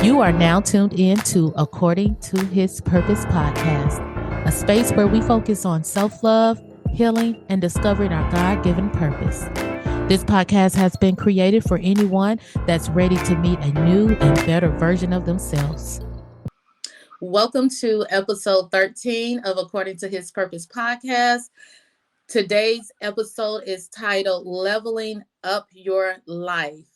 You are now tuned in to According to His Purpose podcast, a space where we focus on self-love, healing, and discovering our God-given purpose. This podcast has been created for anyone that's ready to meet a new and better version of themselves. Welcome to episode 13 of According to His Purpose podcast. Today's episode is titled Leveling Up Your Life.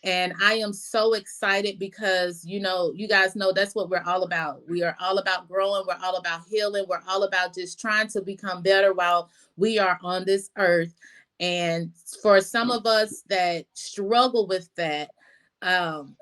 And I am so excited because, you guys know that's what we're all about. We are all about growing. We're all about healing. We're all about just trying to become better while we are on this earth. And for some of us that struggle with that,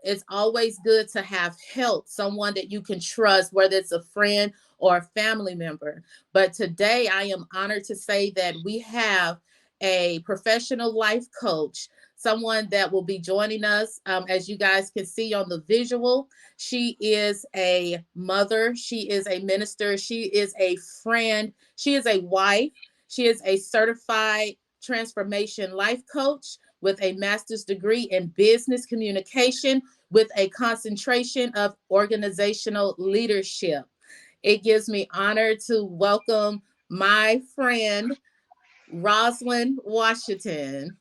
it's always good to have help, someone that you can trust, whether it's a friend or a family member. But today I am honored to say that we have a professional life coach, someone that will be joining us. As you guys can see on the visual, she is a mother, she is a minister, she is a friend, she is a wife, she is a certified transformation life coach with a master's degree in business communication with a concentration of organizational leadership. It gives me honor to welcome my friend, Roscelyn Washington.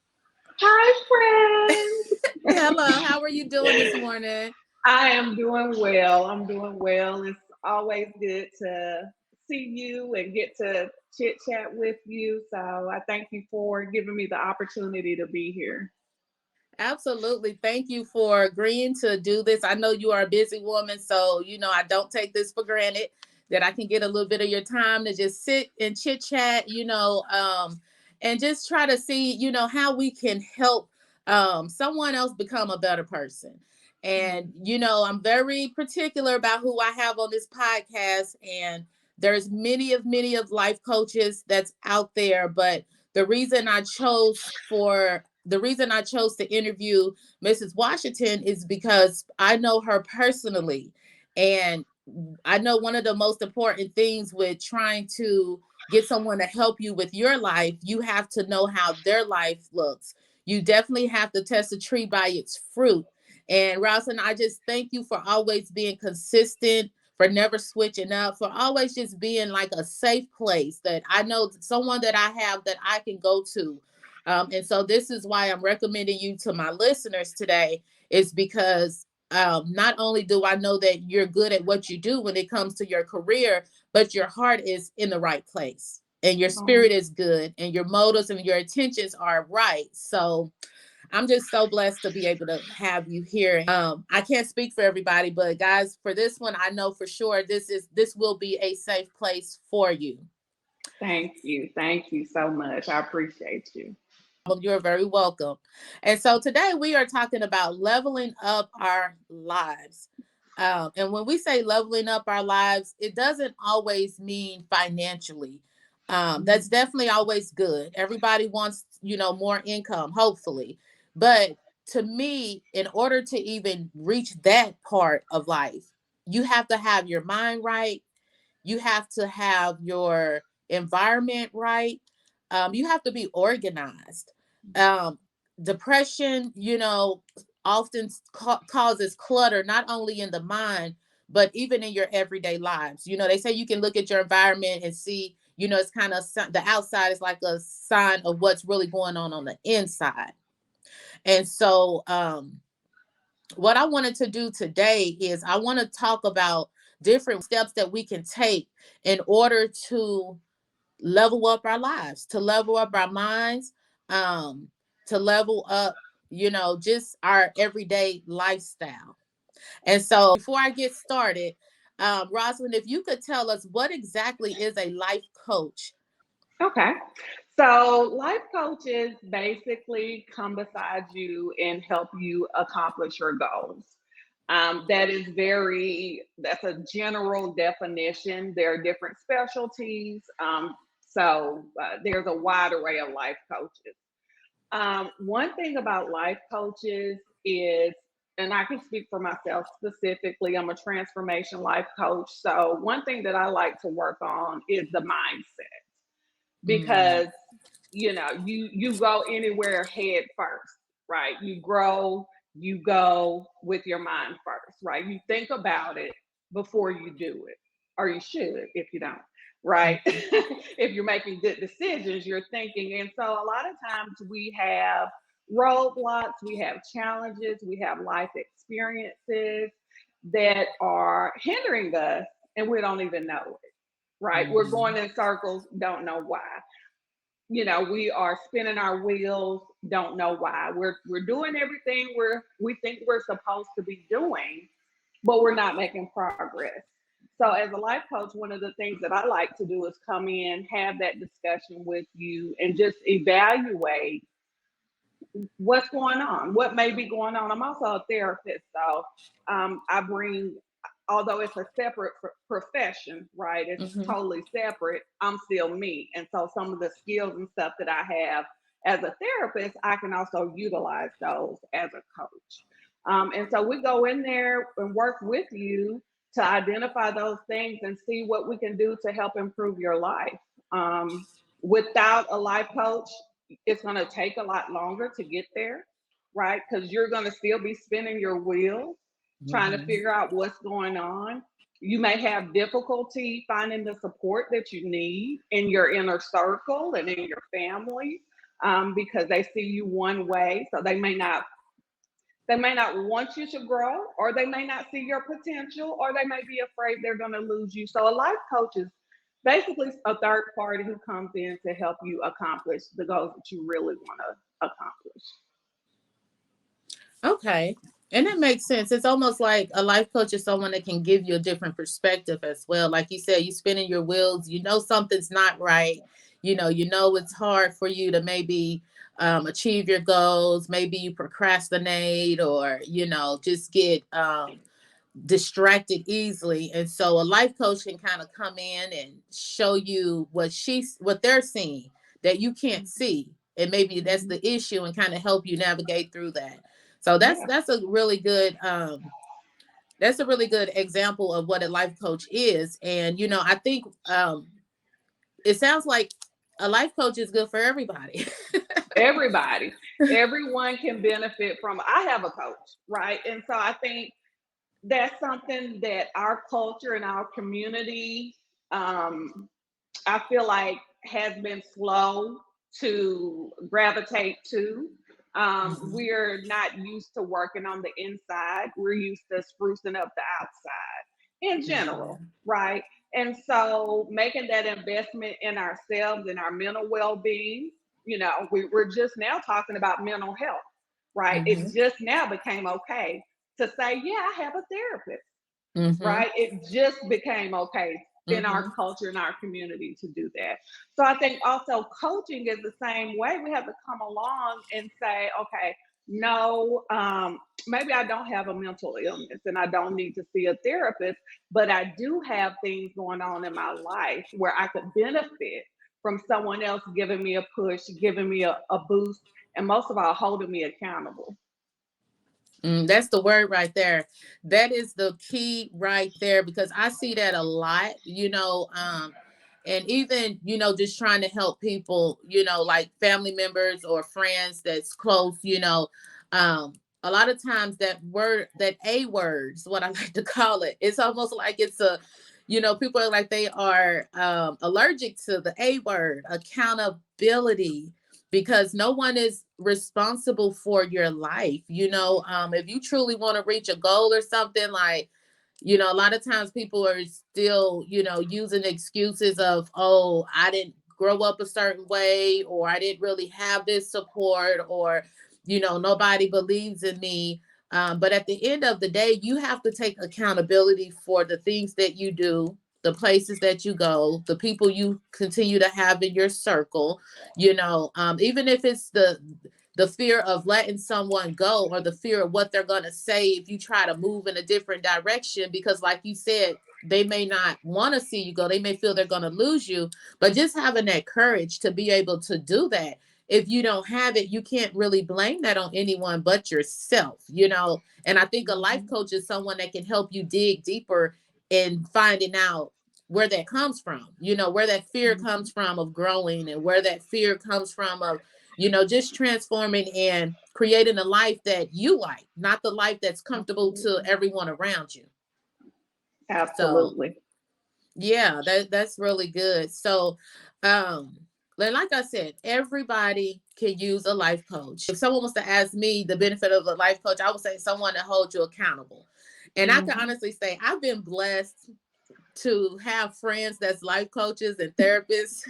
Hi, friends. Hello, how are you doing this morning? I am doing well. I'm doing well. It's always good to see you and get to chit chat with you. So I thank you for giving me the opportunity to be here. Absolutely. Thank you for agreeing to do this. I know you are a busy woman, so, I don't take this for granted that I can get a little bit of your time to just sit and chit chat, and just try to see, how we can help someone else become a better person. And, I'm very particular about who I have on this podcast, and there's many of life coaches that's out there, but the reason I chose to interview Mrs. Washington is because I know her personally. And I know one of the most important things with trying to get someone to help you with your life, you have to know how their life looks. You definitely have to test a tree by its fruit. And Rosalind, I just thank you for always being consistent, for never switching up, for always just being like a safe place that I know someone that I have that I can go to. And so this is why I'm recommending you to my listeners today, is because not only do I know that you're good at what you do when it comes to your career, but your heart is in the right place and your spirit is good and your motives and your intentions are right. So I'm just so blessed to be able to have you here. I can't speak for everybody, but guys, for this one, I know for sure this will be a safe place for you. Thank you. Thank you so much. I appreciate you. You're very welcome. And so today we are talking about leveling up our lives. And when we say leveling up our lives, it doesn't always mean financially. That's definitely always good. Everybody wants, more income, hopefully. But to me, in order to even reach that part of life, you have to have your mind right. You have to have your environment right. You have to be organized. Depression, often causes clutter, not only in the mind, but even in your everyday lives. They say you can look at your environment and see, it's kind of the outside is like a sign of what's really going on the inside. And so, what I wanted to do today is I want to talk about different steps that we can take in order to level up our lives, to level up our minds, to level up, just our everyday lifestyle. And so before I get started, Rosalind, if you could tell us what exactly is a life coach? Okay. So life coaches basically come beside you and help you accomplish your goals. That's a general definition. There are different specialties. There's a wide array of life coaches. One thing about life coaches is, and I can speak for myself specifically, I'm a transformation life coach. So one thing that I like to work on is the mindset, because you go anywhere head first, right? You grow, you go with your mind first, right? You think about it before you do it, or you should if you don't, right? Mhm. If you're making good decisions, you're thinking. And so a lot of times we have roadblocks, we have challenges, we have life experiences that are hindering us, and we don't even know it, right? We're going Mhm. in circles, don't know why. We are spinning our wheels, don't know why. We're doing everything we think we're supposed to be doing, but we're not making progress. So as a life coach, one of the things that I like to do is come in, have that discussion with you, and just evaluate what's going on, what may be going on. I'm also a therapist, so I bring, although it's a separate profession, right? It's Mhm. totally separate. I'm still me, and so some of the skills and stuff that I have as a therapist, I can also utilize those as a coach. And so we go in there and work with you to identify those things and see what we can do to help improve your life. Without a life coach, it's going to take a lot longer to get there, right? Because you're going to still be spinning your wheels trying to Mhm. figure out what's going on. You may have difficulty finding the support that you need in your inner circle and in your family, because they see you one way, so they may not want you to grow, or they may not see your potential, or they may be afraid they're going to lose you. So a life coach is basically a third party who comes in to help you accomplish the goals that you really want to accomplish. Okay. And that makes sense. It's almost like a life coach is someone that can give you a different perspective as well. Like you said, you spinning your wheels, something's not right. It's hard for you to maybe achieve your goals. Maybe you procrastinate or, just get distracted easily. And so a life coach can kind of come in and show you what they're seeing that you can't see. And maybe that's Mhm. the issue and kind of help you navigate through that. So that's Yeah, that's a really good that's a really good example of what a life coach is. And I think it sounds like a life coach is good for everybody. everybody, everyone can benefit from. I have a coach, right? And so I think that's something that our culture and our community, um, I feel like, has been slow to gravitate to. Mhm. We're not used to working on the inside. We're used to sprucing up the outside in general, Mhm. right? And so making that investment in ourselves and our mental well-being, we're just now talking about mental health, right? It Mhm. just now became okay to say, yeah, I have a therapist, Mhm. right? It just became okay in our Mhm. culture, in our community, to do that. So I think also coaching is the same way. We have to come along and say, okay, no, maybe I don't have a mental illness and I don't need to see a therapist, but I do have things going on in my life where I could benefit from someone else giving me a push, giving me a boost, and most of all, holding me accountable. That's the word right there. That is the key right there because I see that a lot, and even, just trying to help people, like family members or friends that's close, a lot of times that word, that A word is what I like to call it. It's almost like people are like they are allergic to the A word, accountability, because no one is responsible for your life. If you truly want to reach a goal or something, like, a lot of times people are still, using excuses of, oh, I didn't grow up a certain way, or I didn't really have this support, or, nobody believes in me. But at the end of the day, you have to take accountability for the things that you do, the places that you go, the people you continue to have in your circle, even if it's the fear of letting someone go or the fear of what they're going to say if you try to move in a different direction, because like you said, they may not want to see you go, they may feel they're going to lose you. But just having that courage to be able to do that, if you don't have it, you can't really blame that on anyone but yourself. And I think a life Mhm. coach is someone that can help you dig deeper in finding out where that comes from, where that fear Mhm. comes from of growing, and where that fear comes from of just transforming and creating a life that you like, not the life that's comfortable to Absolutely. everyone around you. So Absolutely. yeah, that's really good. So, like I said, everybody can use a life coach. If someone was to ask me the benefit of a life coach, I would say someone that holds you accountable. And I can Hmm. honestly say I've been blessed to have friends that's life coaches and therapists.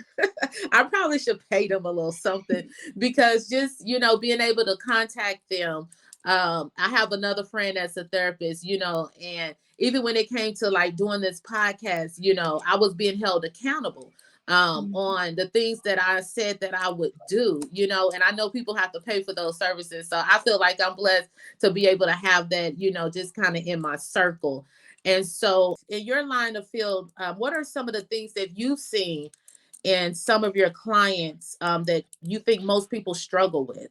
I probably should pay them a little something because just, being able to contact them. I have another friend that's a therapist, and even when it came to like doing this podcast, I was being held accountable on the things that I said that I would do, and I know people have to pay for those services. So I feel like I'm blessed to be able to have that, just kind of in my circle. And so, in your line of field, what are some of the things that you've seen in some of your clients that you think most people struggle with?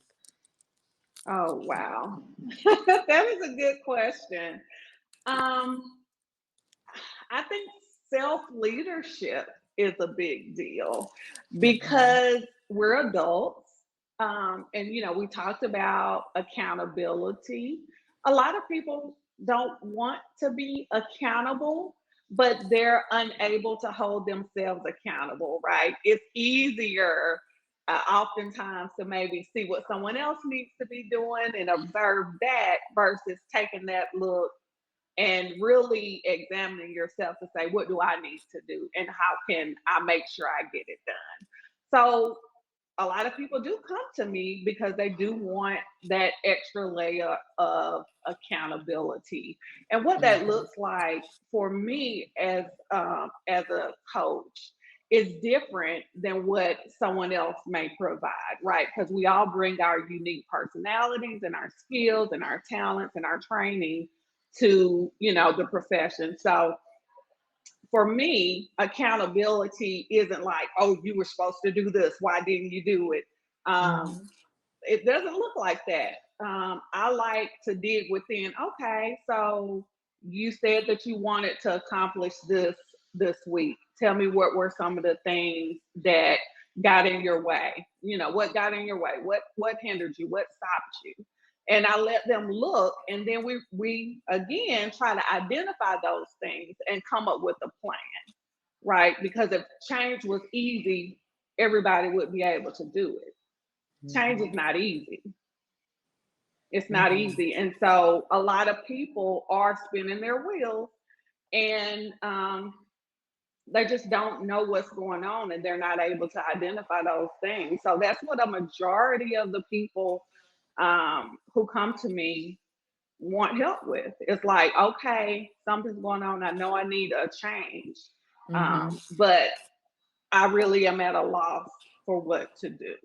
Oh, wow. That is a good question. Um, I think self leadership is a big deal Mhm. because we're adults. And, we talked about accountability. A lot of people don't want to be accountable, but they're unable to hold themselves accountable, right? It's easier. Oftentimes to maybe see what someone else needs to be doing and observe that versus taking that look and really examining yourself to say, what do I need to do and how can I make sure I get it done? So a lot of people do come to me because they do want that extra layer of accountability. And what that Mhm. looks like for me as a coach is different than what someone else may provide, right? Because we all bring our unique personalities and our skills and our talents and our training to the profession. So for me, accountability isn't like, oh, you were supposed to do this. Why didn't you do it? Um, Mhm. it doesn't look like that. I like to dig within. Okay, so you said that you wanted to accomplish this week. Tell me what were some of the things that got in your way. What got in your way? What hindered you? What stopped you? And I let them look, and then we again try to identify those things and come up with a plan, right? Because if change was easy, everybody would be able to do it. Change is Mhm. not easy. It's not Mhm. easy. And so a lot of people are spinning their wheels and they just don't know what's going on and they're not able to identify those things. So that's what a majority of the people who come to me want help with. It's like, okay, something's going on. I know I need a change, Mhm. but I really am at a loss for what to do.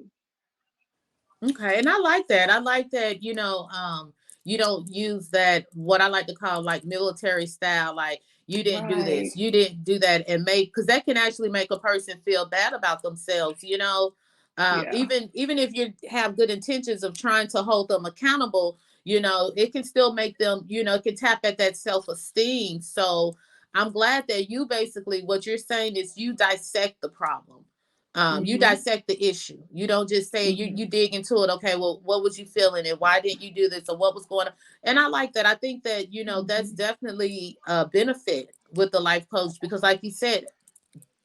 Okay, and I like that. I like that, you don't use that what I like to call like military style, like you didn't do Right. this, you didn't do that, and make because that can actually make a person feel bad about themselves. Yeah. Even if you have good intentions of trying to hold them accountable, it can still make them, it can tap at that self-esteem. So I'm glad that you basically what you're saying is you dissect the problem, you Mhm. dissect the issue. You don't just say you Mhm. dig into it. Okay, well, what was you feeling and why didn't you do this or what was going on? And I like that. I think that that's Mhm. definitely a benefit with the life coach because, like you said,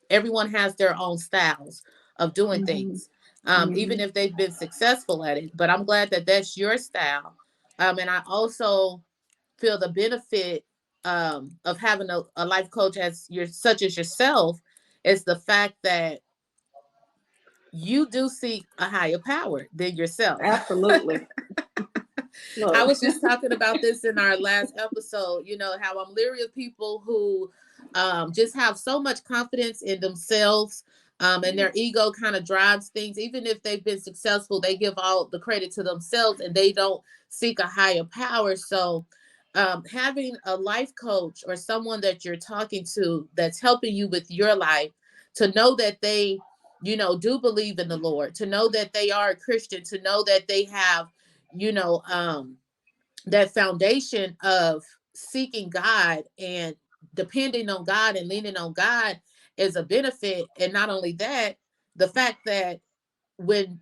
everyone has their own styles of doing Mhm. things, even Mhm. if they've been successful at it. But I'm glad that that's your style, and I also feel the benefit of having a life coach as your such as yourself is the fact that you do seek a higher power than yourself. Absolutely. I Look. was just talking about this in our last episode, how I'm leery of people who just have so much confidence in themselves, and their ego kind of drives things. Even if they've been successful, they give all the credit to themselves and they don't seek a higher power. So, having a life coach or someone that you're talking to that's helping you with your life to know that they do believe in the Lord, to know that they are a Christian, to know that they have you know that foundation of seeking God and depending on God and leaning on God is a benefit. And not only that, the fact that when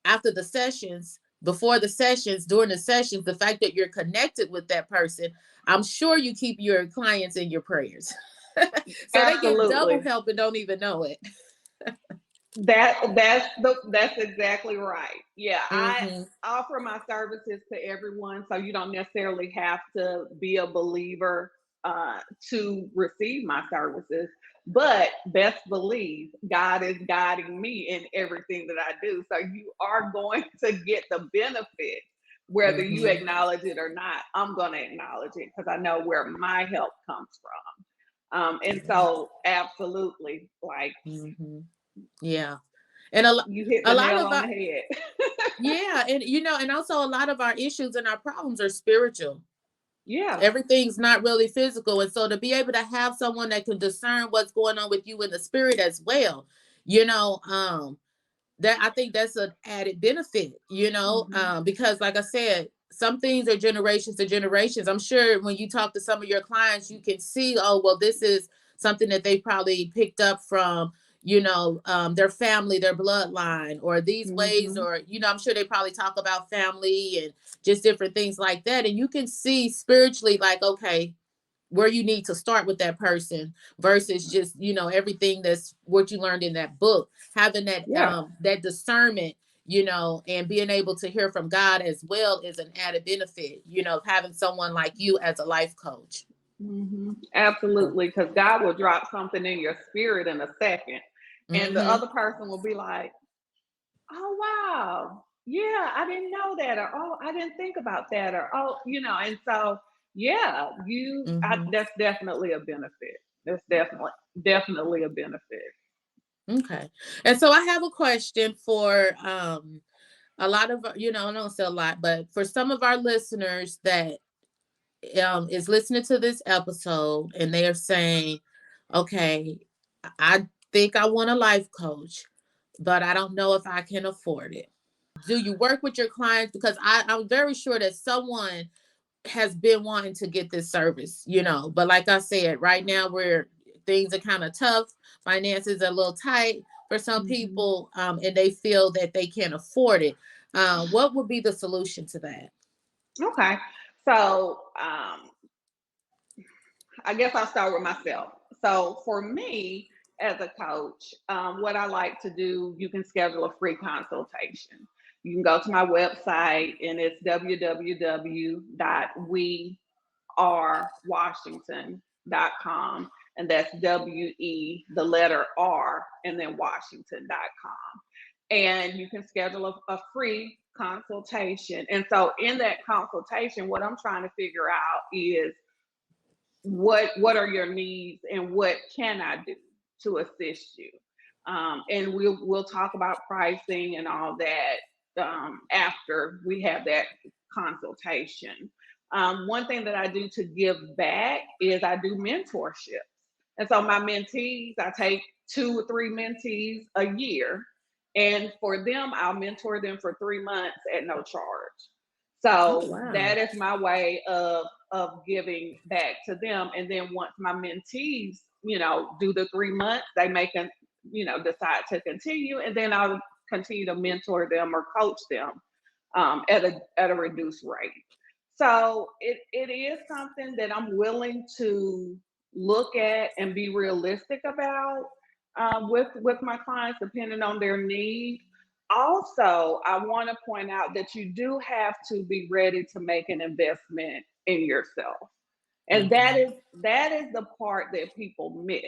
after the sessions, before the sessions, during the sessions, the fact that you're connected with that person, I'm sure you keep your clients in your prayers. So they get double Absolutely. help and don't even know it. That's exactly right. Yeah, I Mm-hmm. offer my services to everyone, so you don't necessarily have to be a believer to receive my services. But best believe God is guiding me in everything that I do. So you are going to get the benefit, whether you Mm-hmm. acknowledge it or not. I'm going to acknowledge it because I know where my help comes from. And so, absolutely, like Mm-hmm. Yeah. And a, you hit a the lot nail of on our, the head. yeah. And, and also a lot of our issues and our problems are spiritual. Yeah. Everything's not really physical. And so to be able to have someone that can discern what's going on with you in the spirit as well, you know, that I think that's an added benefit, Mhm. because like I said, some things are generations to generations. I'm sure when you talk to some of your clients, you can see, oh, well, this is something that they probably picked up from, their family, their bloodline, or these ways, Mhm. or, I'm sure they probably talk about family and just different things like that. And you can see spiritually, like, okay, where you need to start with that person versus just everything that's what you learned in that book, having Yeah. that discernment, and being able to hear from God as well is an added benefit, having someone like you as a life coach. Absolutely, because God will drop something in your spirit in a second, and the Mm-hmm. other person will be like, "Oh wow, yeah, I didn't know that," or "Oh, I didn't think about that," or "Oh, and so yeah, Mm-hmm. that's definitely a benefit. That's definitely a benefit. Okay. And so I have a question for a lot of, I don't say a lot, but for some of our listeners that is listening to this episode and they are saying, okay, I think I want a life coach, but I don't know if I can afford it. Do you work with your clients? Because I'm very sure that someone has been wanting to get this service, but like I said, right now where things are kind of tough, finances are a little tight for some Mhm. people, and they feel that they can't afford it. What would be the solution to that? Okay, so I guess I'll start with myself. So for me as a coach, what I like to do, you can schedule a free consultation. You can go to my website and it's www.wearewashington.com. And that's WE, the letter R, and then Washington.com. And you can schedule a free consultation. And so in that consultation, what I'm trying to figure out is what are your needs and what can I do to assist you. And we'll talk about pricing and all that after we have that consultation. One thing that I do to give back is I do mentorships. And so my mentees, I take 2 or 3 mentees a year, and for them I'll mentor them for 3 months at no charge. Oh, So wow. that is my way of giving back to them. And then once my mentees, do the 3 months, they may decide to continue, and then I'll continue to mentor them or coach them at a reduced rate. So it is something that I'm willing to look at and be realistic about with my clients, depending on their needs. Also, I want to point out that you do have to be ready to make an investment in yourself. And that Okay. is that is the part that people miss.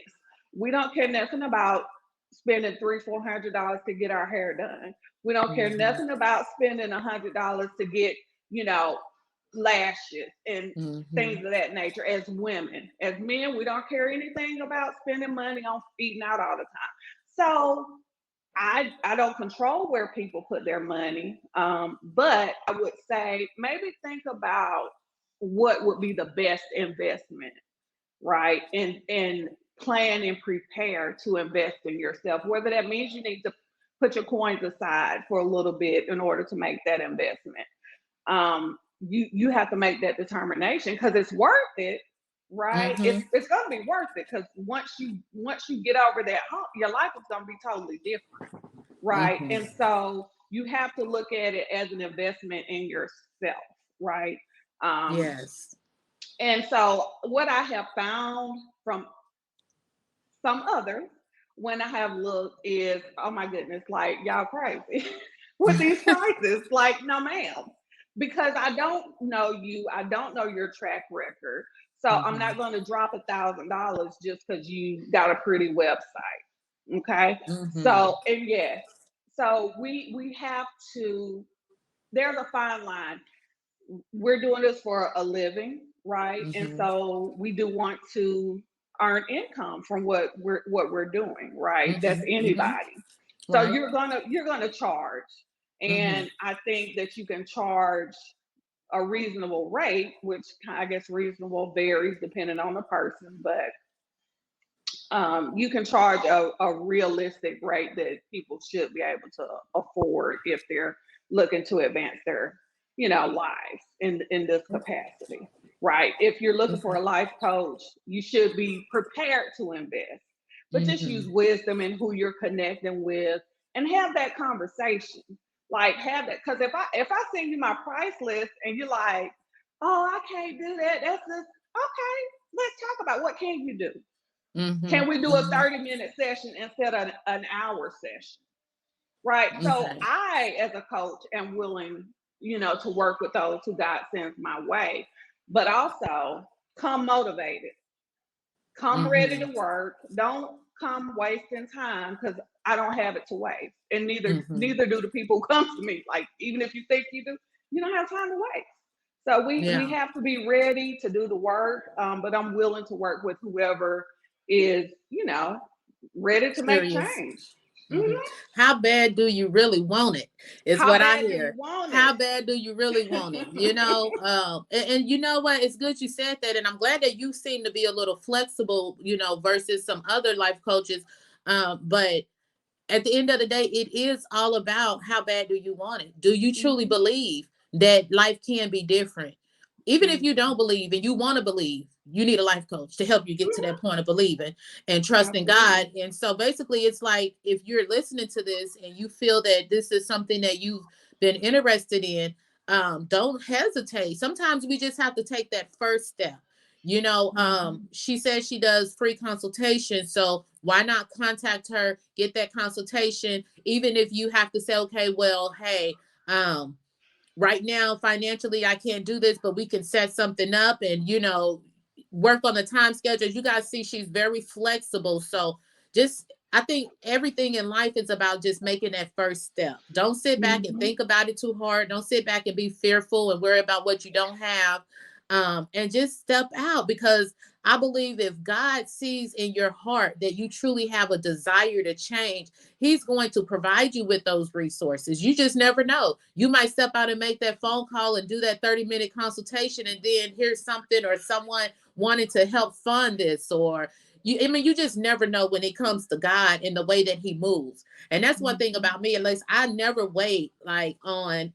We don't care nothing about spending $300-400 to get our hair done. We don't care Mm-hmm. nothing about spending $100 to get, you know, lashes and Mm-hmm. things of that nature as women. As men, we don't care anything about spending money on eating out all the time. So I don't control where people put their money, but I would say maybe think about what would be the best investment, right? And plan and prepare to invest in yourself. Whether that means you need to put your coins aside for a little bit in order to make that investment. You have to make that determination because it's worth it, right? Mm-hmm. It's gonna be worth it because once you get over that hump, your life is gonna be totally different, right? Mm-hmm. And so you have to look at it as an investment in yourself, right? Um, Yes. and so, what I have found from some others when I have looked is, oh my goodness, like y'all crazy with these prices. Like, no, ma'am, because I don't know you, I don't know your track record. So I'm Mm-hmm. not going to drop $1,000 just because you got a pretty website. Okay. Mm-hmm. So, and yes, so we have to, there's a fine line. We're doing this for a living, right? And Mm-hmm. so we do want to earn income from what we're doing, right? That's Mm-hmm. Mm-hmm. anybody. So Right. you're gonna charge, Mm-hmm. and I think that you can charge a reasonable rate, which I guess reasonable varies depending on the person, but you can charge a realistic rate that people should be able to afford if they're looking to advance their, lives in this capacity, right? If you're looking for a life coach, you should be prepared to invest, but just Mm-hmm. use wisdom in who you're connecting with and have that conversation. Like, have that, because if I send you my price list and you're like, oh, I can't do that, that's just okay. Let's talk about what can you do. Mm-hmm. Can we do a Mm-hmm. 30-minute session instead of an hour session? Right. So Okay. I, as a coach, am willing, to work with those who God sends my way, but also come motivated, come ready Mm-hmm. to work. Don't come wasting time because I don't have it to waste. And neither Mm-hmm. neither do the people who come to me. Like, even if you think you do, you don't have time to waste. So we Yeah. have to be ready to do the work, but I'm willing to work with whoever is, ready to make Serious. change. Hmm. Mhm. How bad do you really want it? Is How what I bad do you hear. want How it? bad do you really want it? And you know what? It's good you said that, and I'm glad that you seem to be a little flexible, versus some other life coaches. But at the end of the day, it is all about how bad do you want it? Do you truly Mhm. believe that life can be different? Even if you Mhm. don't believe and you want to believe, you need a life coach to help you get to that Mhm. point of believing and trusting Absolutely. God. And so basically, it's like if you're listening to this and you feel that this is something that you've been interested in, don't hesitate. Sometimes we just have to take that first step. Mhm. She says she does free consultation. So why not contact her, get that consultation, even if you have to say, okay, well, hey, right now financially I can't do this, but we can set something up and work on the time schedule. As you guys see, she's very flexible. So just I think everything in life is about just making that first step. Don't sit back and Mhm. think about it too hard. Don't sit back and be fearful and worry about what you don't have. And just step out, because I believe if God sees in your heart that you truly have a desire to change, He's going to provide you with those resources. You just never know. You might step out and make that phone call and do that 30-minute consultation, and then here's something or someone wanting to help fund this, or you just never know when it comes to God and the way that He moves. And that's one thing Mhm. about me, at least I never wait like on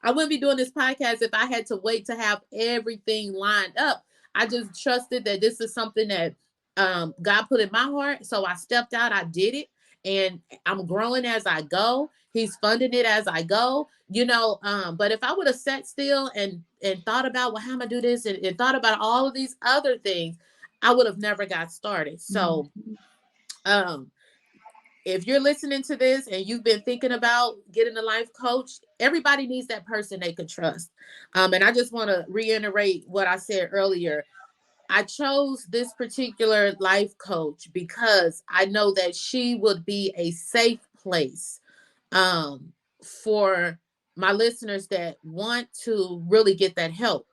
I wouldn't be doing this podcast if I had to wait to have everything lined up. I just trusted that this is something that God put in my heart. So I stepped out, I did it, and I'm growing as I go. He's funding it as I go. But if I would have sat still and thought about, well, how am I do this, and thought about all of these other things, I would have never got started. So Mhm. um if you're listening to this and you've been thinking about getting a life coach, everybody needs that person they can trust. And I just want to reiterate what I said earlier. I chose this particular life coach because I know that she would be a safe place um, for my listeners that want to really get that help.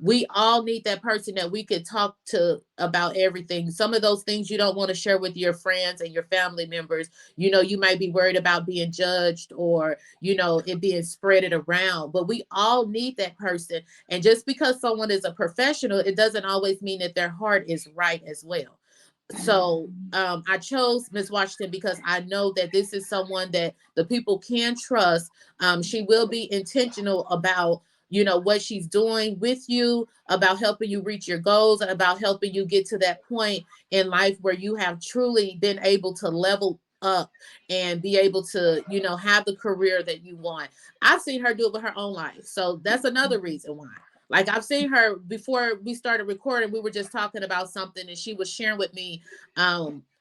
We all need that person that we could talk to about everything. Some of those things you don't want to share with your friends and your family members. You might be worried about being judged, or, it being spreaded around. But we all need that person. And just because someone is a professional, it doesn't always mean that their heart is right as well. So I chose Miss Washington because I know that this is someone that the people can trust. She will be intentional about what she's doing with you, about helping you reach your goals, and about helping you get to that point in life where you have truly been able to level up and be able to, have the career that you want. I've seen her do it with her own life. So that's another reason why. Like, I've seen her before we started recording, we were just talking about something and she was sharing with me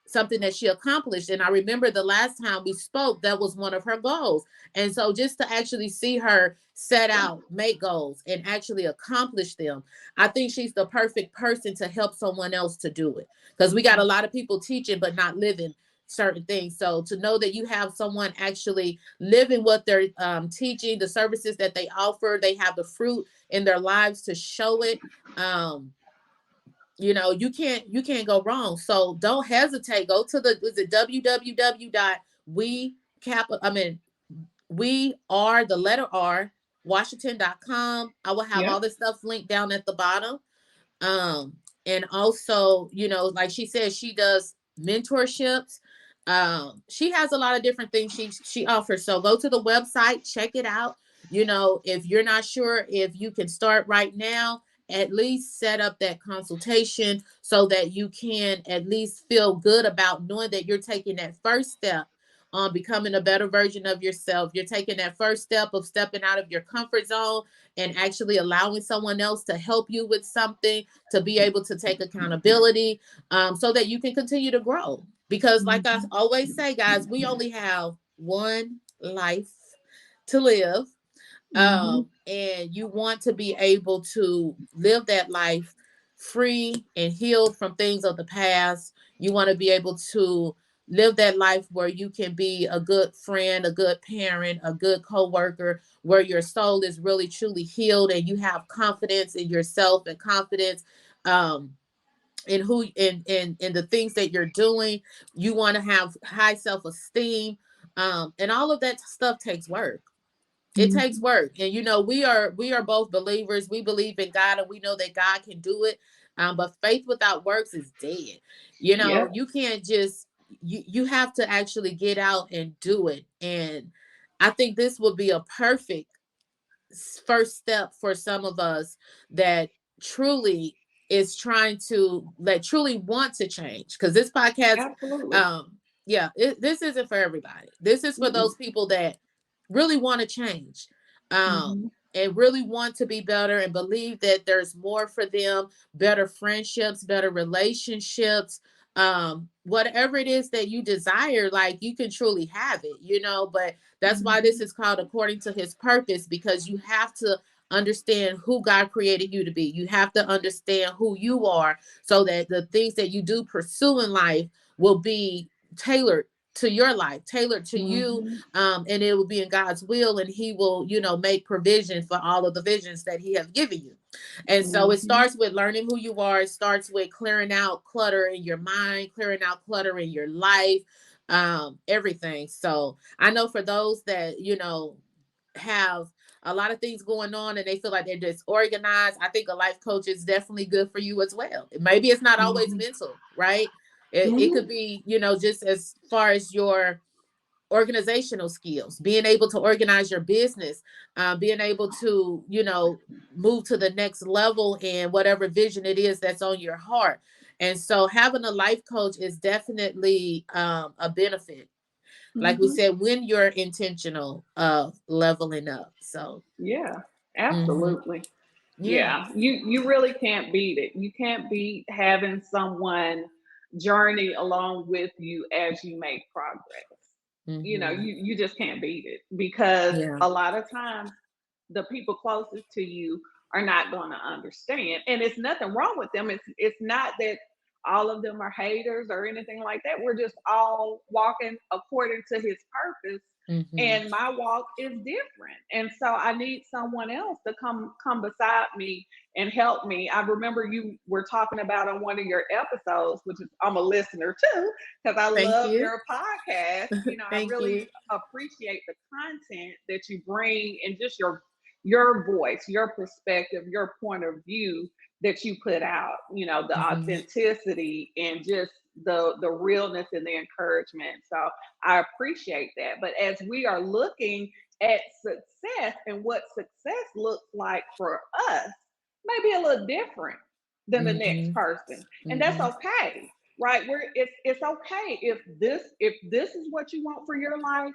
something that she accomplished. And I remember the last time we spoke, that was one of her goals. And so just to actually see her set out, make goals, and actually accomplish them, I think she's the perfect person to help someone else to do it. Because we got a lot of people teaching, but not living certain things. So to know that you have someone actually living what they're teaching, the services that they offer, they have the fruit in their lives to show it. You can't go wrong. So don't hesitate. Go to the is it www dot we are the letter R Washington.com. I will have all Yep. this stuff linked down at the bottom. um and also, like she said, she does mentorships. She has a lot of different things she offers. So go to the website, check it out. If you're not sure if you can start right now, at least set up that consultation so that you can at least feel good about knowing that you're taking that first step on becoming a better version of yourself. You're taking that first step of stepping out of your comfort zone and actually allowing someone else to help you with something, to be able to take accountability, so that you can continue to grow. Because, like I always say, guys, we only have one life to live. And you want to be able to live that life free and healed from things of the past. You want to be able to live that life where you can be a good friend, a good parent, a good co-worker, where your soul is really truly healed and you have confidence in yourself and confidence in who in the things that you're doing. You want to have high self-esteem, and all of that stuff takes work. It takes work. And we are both believers. We believe in God and we know that God can do it. But faith without works is dead. Yep. You can't just you have to actually get out and do it. And I think this will be a perfect first step for some of us that truly is trying to truly want to change. Because this podcast, Absolutely. um this isn't for everybody. This is for Mm-mm. those people that really want to change, Mm-hmm. and really want to be better and believe that there's more for them, better friendships, better relationships, whatever it is that you desire. Like, you can truly have it, but that's why this is called according to his purpose, because you have to understand who God created you to be. You have to understand who you are so that the things that you do pursue in life will be tailored to your life, tailored to you, Mm-hmm. and it will be in God's will, and he will, make provision for all of the visions that he has given you. And so it Mm-hmm. starts with learning who you are. It starts with clearing out clutter in your mind, clearing out clutter in your life, everything. So I know for those that, have a lot of things going on and they feel like they're disorganized, I think a life coach is definitely good for you as well. Maybe it's not always Mm-hmm. mental, right? It Mm-hmm. could be, just as far as your organizational skills, being able to organize your business, being able to, move to the next level in whatever vision it is that's on your heart. And so having a life coach is definitely a benefit, like we Mm-hmm. said, when you're intentional of leveling up. So Yeah, mhm. absolutely. Yeah. Yeah, you really can't beat it. You can't beat having someone journey along with you as you make progress. Hmm. You just can't beat it because Yeah. a lot of times the people closest to you are not going to understand, and it's nothing wrong with them. It's not that all of them are haters or anything like that. We're just all walking according to his purpose, Hmm. and my walk is different, and so I need someone else to come beside me and help me. I remember you were talking about on one of your episodes, which is I'm a listener too, because I Thank love you. your podcast. I Thank really you. appreciate the content that you bring and just your voice, your perspective, your point of view that you put out, the Hmm. authenticity and just the realness and the encouragement. So I appreciate that. But as we are looking at success and what success looks like for us, maybe a little different than the next Hmm. person. And that's Hmm. okay. right? Where it's okay if this is what you want for your life,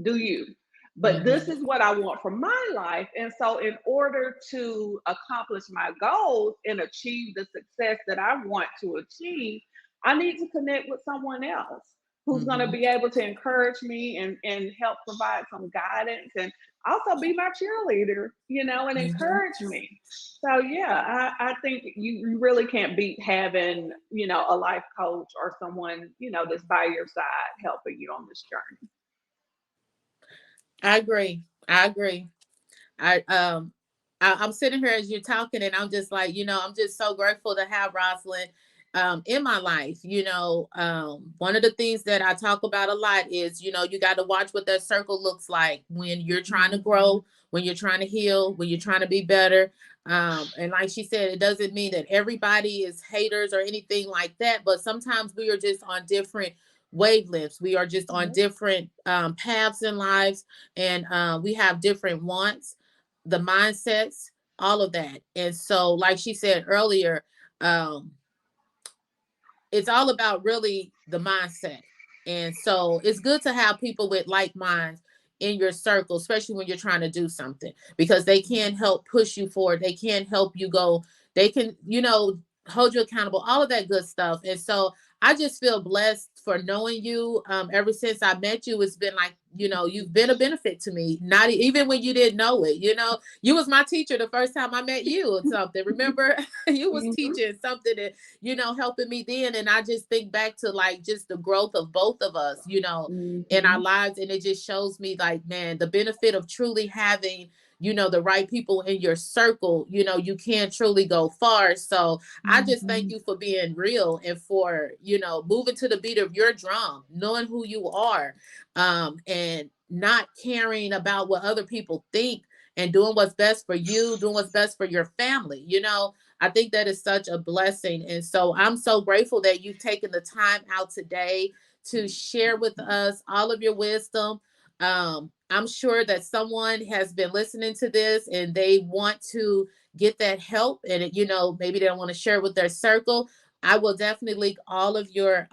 do you? But this Mhm. is what I want for my life. And so, in order to accomplish my goals and achieve the success that I want to achieve, I need to connect with someone else who's going to Mhm. be able to encourage me and help provide some guidance and also be my cheerleader, and Mhm. encourage me. So, yeah, I think you really can't beat having, a life coach or someone, that's by your side helping you on this journey. I agree. I agree. I'm sitting here as you're talking, and I'm just like, I'm just so grateful to have Rosalind in my life. One of the things that I talk about a lot is, you got to watch what that circle looks like when you're trying to Mhm. grow, when you're trying to heal, when you're trying to be better. And like she said, it doesn't mean that everybody is haters or anything like that, but sometimes we are just on different wavelengths. We are just on Yep. different paths in lives, and we have different wants, the mindsets, all of that. And so, like she said earlier, um, it's all about really the mindset. And so it's good to have people with like minds in your circle, especially when you're trying to do something, because they can help push you forward. They can help you go. They can, hold you accountable, all of that good stuff. And so I just feel blessed for knowing you. Ever since I met you, it's been like, you've been a benefit to me, not even when you didn't know it. You was my teacher the first time I met you or something. Remember, you was Mhm. teaching something that helping me then. And I just think back to like just the growth of both of us, in our Mhm. lives. And it just shows me like, man, the benefit of truly having, the right people in your circle, you can truly go far. So I just thank Mhm. you for being real and for, moving to the beat of your drum, knowing who you are, and not caring about what other people think, and doing what's best for you, doing what's best for your family. I think that is such a blessing. And so I'm so grateful that you've taken the time out today to share with us all of your wisdom. I'm sure that someone has been listening to this and they want to get that help, and maybe they don't want to share it with their circle. I will definitely link all of your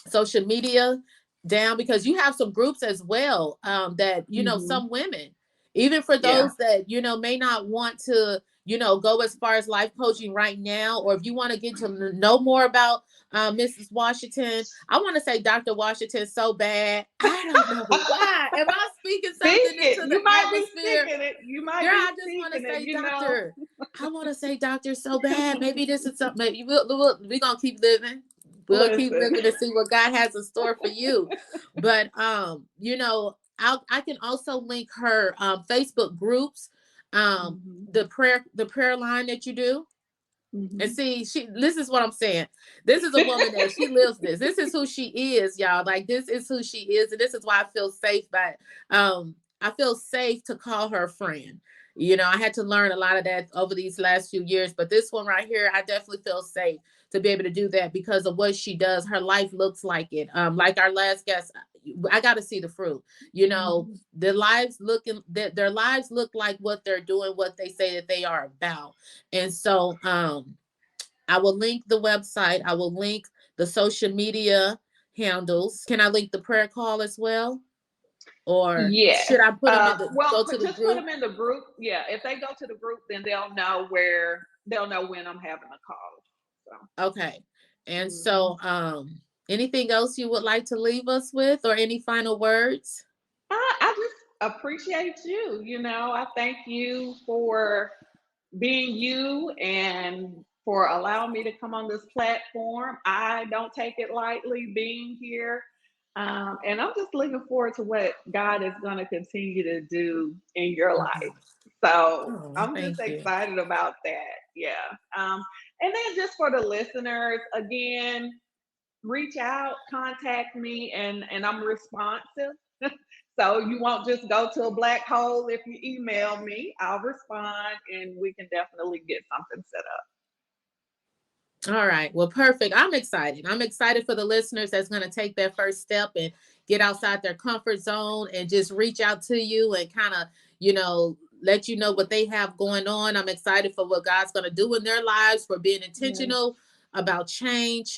social media down, because you have some groups as well, that Mhm. some women, even for Yeah. those that may not want to go as far as life coaching right now, or if you want to get to know more about Mrs. Washington. I want to say Dr. Washington so bad. I don't know why. Am I speaking Speak something it. into the You might be atmosphere? speaking it. You Girl, might be I just want to speaking it, say doctor. I want to say doctor so bad. Maybe this is something. Maybe we're going to keep living. We'll keep Listen. living and see what God has in store for you. But, I can also link her Facebook groups, Mhm. the prayer line that you do. And Mhm. see, this is what I'm saying. This is a woman that she lives this. This is who she is, y'all. Like, this is who she is. And this is why I feel safe I feel safe to call her a friend. I had to learn a lot of that over these last few years. But this one right here, I definitely feel safe to be able to do that because of what she does. Her life looks like it. Like our last guest, I got to see the fruit. Mhm. Their lives look like what they're doing, what they say that they are about. And so I will link the website. I will link the social media handles. Can I link the prayer call as well? Or Yes. should I put them Well, go to the just put group? them in the group. Yeah. If they go to the group, then they'll know when I'm having a call. So. Okay. And Mhm. so, anything else you would like to leave us with, or any final words? I just appreciate you. I thank you for being you and for allowing me to come on this platform. I don't take it lightly being here. And I'm just looking forward to what God is going to continue to do in your life. Mhm. So Oh, I'm just thank you. excited about that. Yeah. And then just for the listeners, again, reach out, contact me, and I'm responsive. So you won't just go to a black hole if you email me. I'll respond and we can definitely get something set up. All right. Well, perfect. I'm excited. I'm excited for the listeners that's going to take their first step and get outside their comfort zone and just reach out to you and kind of, let you know what they have going on. I'm excited for what God's going to do in their lives, for being Yes. intentional about change.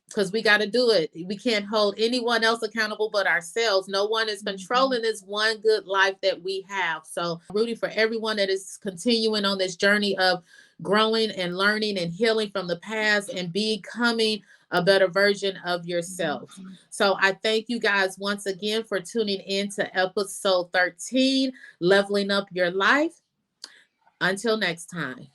Because we got to do it. We can't hold anyone else accountable but ourselves. No one is controlling this one good life that we have. So rooting for everyone that is continuing on this journey of growing and learning and healing from the past and becoming a better version of yourself. So I thank you guys once again for tuning in to episode 13, Leveling Up Your Life. Until next time.